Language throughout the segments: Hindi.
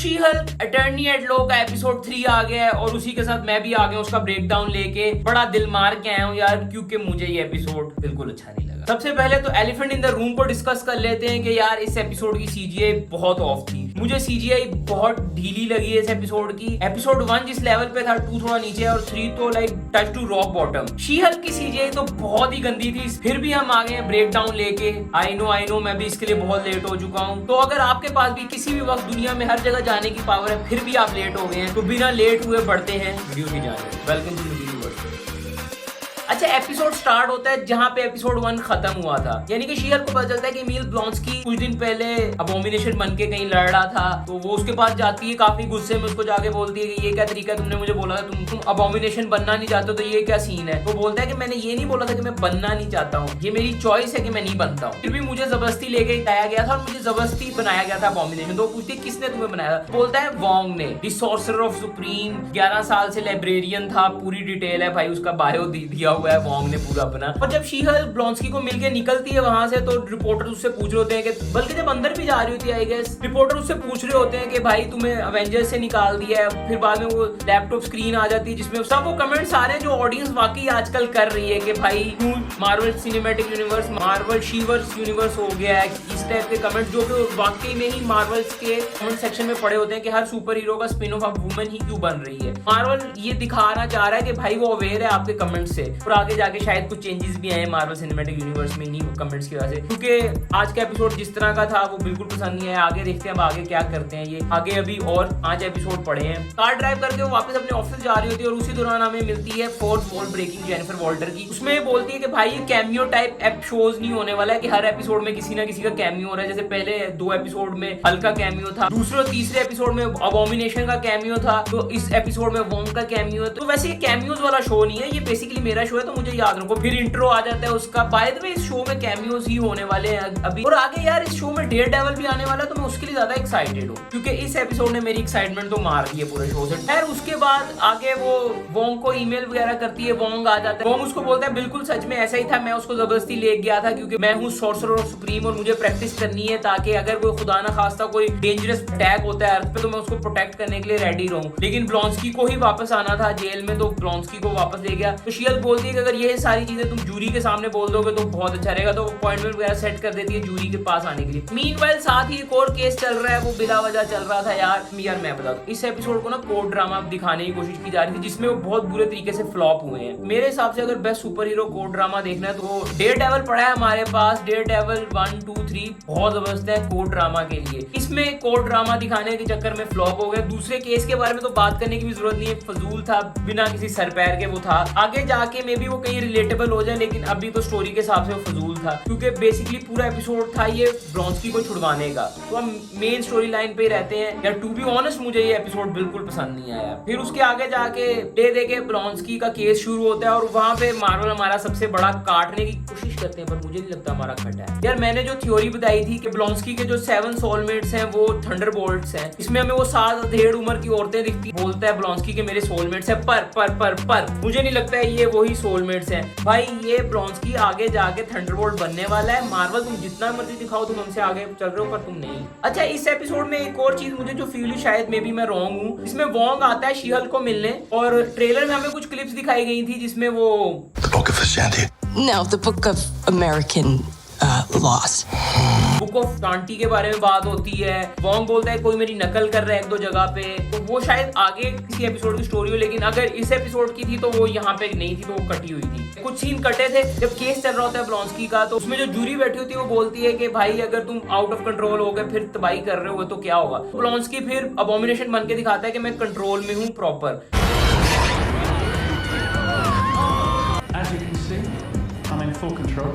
She Hulk Attorney at Law का एपिसोड 3 आ गया है और उसी के साथ मैं भी आ गया उसका ब्रेकडाउन लेके। बड़ा दिल मार के आया हूँ यार, क्योंकि मुझे ये एपिसोड बिल्कुल अच्छा नहीं लगा। सबसे पहले तो एलिफेंट इन द रूम को डिस्कस कर लेते हैं कि यार इस एपिसोड की सीजीआई बहुत ऑफ थी। मुझे सीजीआई बहुत ढीली लगी है इस एपिसोड की। एपिसोड 1 जिस लेवल पे था 2 थोड़ा नीचे और 3 तो like touch to rock bottom. She Hulk की सीजीआई तो बहुत ही गंदी थी। फिर भी हम आ गए हैं ब्रेकडाउन लेके। आई नो मैं भी इसके लिए बहुत लेट हो चुका हूँ। तो अगर आपके पास भी किसी भी वक्त दुनिया में हर जगह जाने की पावर है फिर भी आप लेट हो गए हैं, तो बिना लेट हुए बढ़ते हैं वीडियो की जाने। वेलकम टू अच्छा, एपिसोड स्टार्ट होता है जहां पे एपिसोड 1 खत्म हुआ था। यानी कि शी हल्क को पता चलता है कि एमिल ब्लॉन्स्की कुछ दिन पहले अबोमिनेशन बन के कहीं लड़ रहा था, तो वो उसके पास जाती है काफी गुस्से में, उसको जाके बोलती है कि ये क्या तरीका, तुमने मुझे बोला था तुम अबोमिनेशन बनना नहीं चाहते, तो ये क्या सीन है। तो बोलता है कि मैंने ये नहीं बोला था कि मैं बनना नहीं चाहता हूँ, ये मेरी चॉइस है कि मैं नहीं बनता हूँ। फिर भी मुझे जबरदस्ती लेके लाया गया था और मुझे जबरदस्ती बनाया गया था अबोमिनेशन। तो पूछती है किसने तुम्हें बनाया था। बोलता है वोंग ने, द सॉर्सरर ऑफ सुप्रीम, 11 साल से लाइब्रेरियन था। पूरी डिटेल है भाई, उसका बायो दिया हुआ है वोंग ने पूरा अपना। और जब शी हल्क ब्लॉन्स्की को मिलके निकलती है वहां से, तो रिपोर्टर उससे पूछ रहे होते हैं कि, बल्कि जब अंदर भी जा रही होती है आई गेस, रिपोर्टर उससे पूछ रहे होते हैं कि भाई तुम्हें अवेंजर्स से निकाल दिया है। फिर बाद में वो लैपटॉप स्क्रीन आ जाती है जिसमें सब वो कमेंट्स आ रहे हैं जो ऑडियंस वाकई आजकल कर रही है कि भाई क्यों मार्वल सिनेमैटिक यूनिवर्स मार्वल शीवर्स यूनिवर्स हो गया है। इस टाइप के कमेंट्स जो कि वाकई में ही मार्वल्स के कमेंट सेक्शन में पड़े होते हैं कि हर सुपर हीरो का स्पिन ऑफ वुमन ही क्यों बन रही है। मार्वल ये दिखाना चाह रहा है कि भाई वो अवेयर है आपके कमेंट से, और आगे जाके शायद कुछ चेंजेस भी आए मार्वल सिनेमैटिक यूनिवर्स में इन्हीं कमेंट्स की वजह से। क्योंकि आज का एपिसोड जिस तरह का था वो बिल्कुल पसंद नहीं आया। आगे देखते हैं अब आगे क्या करते हैं ये। आगे अभी और 5 एपिसोड पड़े हैं। कार ड्राइव करके वो वापस अपने ऑफिस जा रही होती है और उसी दौरान हमें मिलती है fourth wall breaking Jennifer Walter की। उसमें बोलती है कि भाई ये कैमियो टाइप शोज नहीं होने वाला है कि हर एपिसोड में किसी ना किसी का कैमियो हो रहा है। जैसे पहले 2 एपिसोड में हल्क का कैमियो था, दूसरे और तीसरे एपिसोड में अबोमिनेशन का कैमियो था, तो इस एपिसोड में वोंग का कैमियो है। तो वैसे ये कैमियोज वाला शो नहीं है, ये बेसिकली मेरा शो है, तो मुझे याद रखो। फिर इंट्रो आ जाता है उसका। बाय द वे इस शो में कैमियोज ही होने वाले हैं अभी, और आगे यार इस शो में डेयरडेविल भी आने वाला है, तो मैं उसके लिए ज्यादा एक्साइटेड हूँ क्योंकि इस एपिसोड ने मेरी एक्साइटमेंट तो मार दी है पूरे शो से। खैर उसके बाद आगे वो वोंग को ईमेल वगैरह करती है, वोंग आ जाता है। वोंग उसको बोलता है बिल्कुल सच में ऐसा ही था, मैं उसको जबरदस्ती ले गया था क्योंकि मैं हूँ सॉर्सरर ऑफ सुप्रीम और मुझे प्रैक्टिस करनी है ताकि अगर कोई खुदा ना खास्ता कोई डेंजरस अटैक होता है अर्थ पे तो मैं उसको प्रोटेक्ट करने के लिए रेडी रहूं। लेकिन ब्लॉन्स्की को ही वापस आना था जेल में, तो ब्लॉन्स्की को वापस ले गया। तो शी हल्क बोलती है कि अगर ये सारी चीजें तुम जूरी के सामने बोल दोगे तो बहुत अच्छा रहेगा, तो अपॉइंटमेंट वगैरह सेट कर देती है जूरी के पास आने के लिए। मीनवाइल साथ ही एक और केस चल रहा है, वो बिला वजह चल रहा था यार मैं बता दूं, इस एपिसोड को ना कोर्ट ड्रामा दिखाने की कोशिश की जा रही थी जिसमें वो बहुत बुरे तरीके से फ्लॉप हुए हैं। मेरे हिसाब से अगर best super hero court drama देखना है तो डेयरडेविल पड़ा है हमारे पास। डेयरडेविल 1, 2, 3 बहुत जबरदस्त है कोर्ट ड्रामा के लिए। इसमें कोर्ट ड्रामा दिखाने के चक्कर में फ्लॉप हो गया। दूसरे केस के बारे में तो बात करने की भी जरूरत नहीं है, फजूल था, बिना किसी सर पैर के वो था। आगे जाके मे बी वो कहीं रिलेटेबल हो जाए, लेकिन अभी तो स्टोरी के हिसाब से वो फजूल था क्योंकि बेसिकली पूरा एपिसोड था ये ब्लॉन्स्की को छुड़वाने का। तो हम मेन स्टोरी लाइन पे ही रहते हैं यार। टू बी ऑनेस्ट मुझे ये एपिसोड बिल्कुल पसंद नहीं आया। फिर उसके आगे जाके दे के ब्लॉन्स्की का केस शुरू होता है और वहां पे मार्वल हमारा सबसे बड़ा काटने की कोशिश करते हैं, पर मुझे नहीं लगता हमारा खटा है यार। मैंने जो थ्योरी बताई थी कि ब्लॉन्स्की के जो 7 सोलमेट्स हैं वो थंडरबोल्ट्स हैं, इसमें हमें वो 7.5 उम्र की औरतें दिखती। बोलता है ब्लॉन्स्की के मेरे सोलमेट्स हैं, पर मुझे नहीं लगता है ये वही सोलमेट्स हैं भाई। ये ब्लॉन्स्की आगे जाके थंडरबोल्ट बनने वाला है। मार्वल तुम जितना मर्जी दिखाओ तुम हमसे आगे चल रहे हो, पर तुम नहीं। अच्छा, इस एपिसोड में एक और चीज मुझे जो फील हुई, शायद मे बी मैं रॉन्ग हूँ, इसमें वोंग आता है शी हल्क को मिलने और ट्रेलर में हमें कुछ क्लिप्स दिखाई गई थी जिसमें वो the Book of American Laws. Book of शांति के बारे में बात होती है। वोंग बोलता है कोई मेरी नकल कर रहा है 1-2 जगह पे, तो वो शायद आगे किसी एपिसोड की स्टोरी हो, लेकिन अगर इस एपिसोड की थी तो वो यहाँ पे नहीं थी, तो वो कटी हुई थी। कुछ सीन कटे थे जब केस चल रहा होता है ब्लॉन्स्की का, तो उसमें जो जूरी बैठी होती है वो बोलती है कि भाई अगर तुम आउट ऑफ कंट्रोल हो गए फिर तबाही कर रहे हो तो क्या होगा। ब्लॉन्स्की फिर अबोमिनेशन बन के दिखाता है कि मैं कंट्रोल में हूँ प्रॉपर।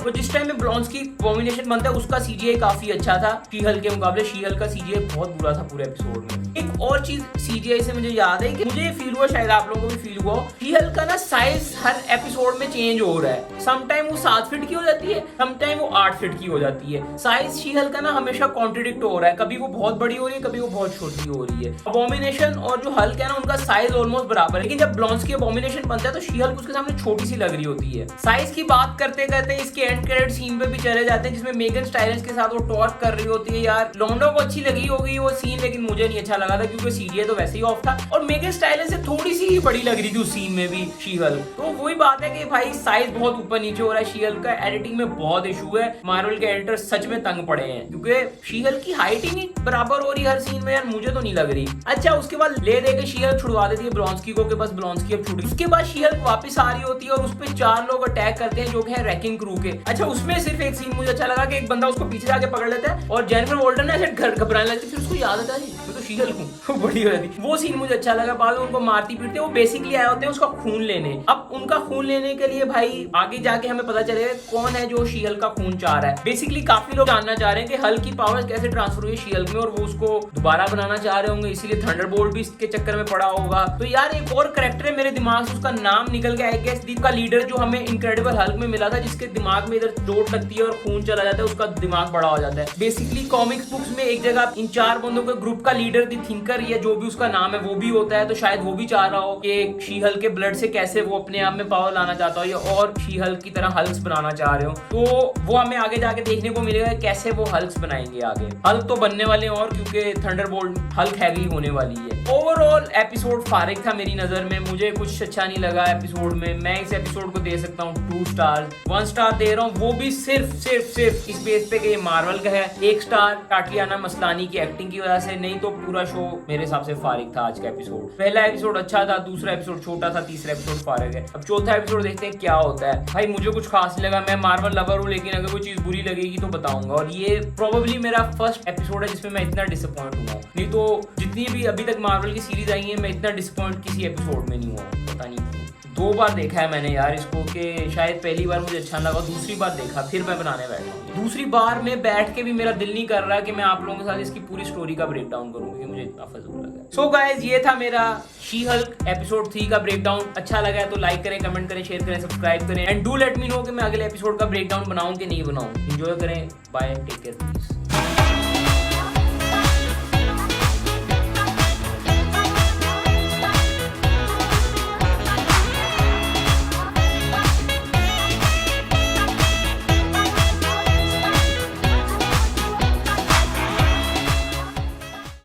तो जिस टाइम में ब्लॉन्स्की अबोमिनेशन बनता है उसका सीजीआई काफी अच्छा था शी हल्क के मुकाबले। शी हल्क का सीजीआई बहुत बुरा था पूरे एपिसोड में। एक और चीज सीजीआई से मुझे याद है कि मुझे ये फील हुआ, शायद आप लोगों को भी फील हुआ, शी हल्क का ना साइज हर एपिसोड में चेंज हो रहा है। सम टाइम वो 7 फीट की हो जाती है, सम टाइम वो 8 फीट की हो जाती है। साइज शी हल्क का ना हमेशा कॉन्ट्रडिक्ट हो रहा है, कभी वो बहुत बड़ी हो रही है, कभी वो बहुत छोटी हो रही है। अबोमिनेशन और जो हल्क है ना उनका साइज ऑलमोस्ट बराबर है, लेकिन जब ब्लॉन्स्की अबोमिनेशन बनता है तो शी हल्क उसके सामने छोटी सी लग रही होती है। साइज की बात करते कहते हैं इसके एंड क्रेडिट सीन पे भी चले जाते हैं जिसमें मेगन स्टाइलिश के साथ वो टॉर्क कर रही होती है। यार लॉन्डो को अच्छी लगी होगी वो सीन, लेकिन मुझे नहीं अच्छा लगा था क्योंकि सीजीआई तो वैसे ही ऑफ था और मेगन स्टाइलिश से थोड़ी सी ही बड़ी लग रही थी उस सीन में भी शी-हल्क। तो वही बात है कि भाई साइज बहुत ऊपर नीचे हो रहा है शी-हल्क का, एडिटिंग में बहुत इशू है। मार्वल के एडिटर सच में तंग पड़े हैं क्योंकि शी-हल्क की हाइट ही नहीं बराबर हो रही हर सीन में यार, मुझे तो नहीं लग रही। अच्छा उसके बाद ले दे के शी-हल्क छुड़वा देती है ब्लॉन्स्की को, के बस ब्लॉन्स्की अब छूट गई। उसके बाद शी-हल्क वापस आ रही होती है और उस पे 4 लोग अटैक करते हैं जो कि है रैकिंग क्रू के। अच्छा उसमें सिर्फ एक सीन मुझे अच्छा लगा कि एक बंदा उसको पीछे जाके पकड़ लेता है और जेनिफर वॉल्टन ऐसे घबराने लगती है, फिर उसको याद आता है मैं तो शी-हल्क हूं, बड़ी हो जाती। वो सीन मुझे अच्छा लगा। बाद में उनको मारती पीटते, वो बेसिकली आए होते हैं उसका खून लेने। अब उनका खून लेने के लिए भाई आगे जाके हमें पता चलेगा कौन है जो शी-हल्क का खून चाह रहा है। बेसिकली काफी लोग जानना चाह रहे हैं कि हल्क की पावर्स कैसे ट्रांसफर हुई शी-हल्क में और वो उसको दोबारा बनाना चाह रहे होंगे, इसीलिए थंडरबोल्ट भी इसके चक्कर में पड़ा होगा। तो यार एक और कैरेक्टर है मेरे दिमाग से, उसका नाम निकल गया है, गेस का लीडर जो हमें इनक्रेडिबल हल्क में मिला था, जिसके दिमाग में इधर चोट लगती है और खून चला जाता है, उसका दिमाग बड़ा हो जाता है। बेसिकली कॉमिक्स बुक्स में एक जगह इन 4 बंदों के ग्रुप का लीडर दी थिंकर या जो भी उसका नाम है वो भी होता है। तो शायद वो भी चाह रहा हो कि शी-हल्क के ब्लड से कैसे वो अपने आप में पावर लाना चाहता हो या और शी-हल्क की तरह हल्क्स बनाना चाह रहे हो। तो वो हमें आगे जाके देखने को मिलेगा कैसे वो हल्क्स बनाएंगे आगे। हल्क तो बनने वाले और क्योंकि थंडरबोल्ट हल्क हैवी होने वाली है। ओवरऑल एपिसोड फारिग था मेरी नजर में, मुझे कुछ अच्छा नहीं लगा एपिसोड में। मैं इस एपिसोड को दे सकता हूँ 2 स्टार। 1 स्टार दे रहा हूँ वो भी सिर्फ इस बेस पे कि ये मार्वल का है। 1 स्टार टाटियाना मस्तानी की एक्टिंग की वजह से, नहीं तो पूरा शो मेरे हिसाब से फारिग था आज का एपिसोड। पहला एपिसोड अच्छा था, दूसरा एपिसोड छोटा था, तीसरा एपिसोड फारिग है। अब चौथा एपिसोड देखते हैं क्या होता है। भाई मुझे कुछ खास नहीं लगा, मैं मार्वल लवर हूँ, लेकिन अगर कोई चीज बुरी लगेगी तो बताऊंगा। और ये प्रोबेबली मेरा फर्स्ट एपिसोड है जिसमें मैं इतना डिसअपॉइंट हुआ। नहीं तो जितनी भी अभी तक मार्वल की सीरीज आई है मैं इतना डिसअपॉइंट किसी एपिसोड में नहीं हुआ, पता नहीं। 2 बार देखा है मैंने यार इसको, कि शायद पहली बार मुझे अच्छा लगा, दूसरी बार देखा फिर मैं बनाने बैठा। दूसरी बार में बैठ के भी मेरा दिल नहीं कर रहा कि मैं आप लोगों के साथ इसकी पूरी स्टोरी का ब्रेक डाउन करूं क्योंकि मुझे इतना फजूल लगा। सो गाइस ये था मेरा शी-हल्क एपिसोड 3 का ब्रेक डाउन। अच्छा लगा है तो लाइक करें, कमेंट करें, शेयर करें, सब्सक्राइब करें and do let me know कि मैं अगले एपिसोड का ब्रेक डाउन बनाऊं कि नहीं बनाऊं। एंजॉय करें, बाय, टेक केयर, प्लीज।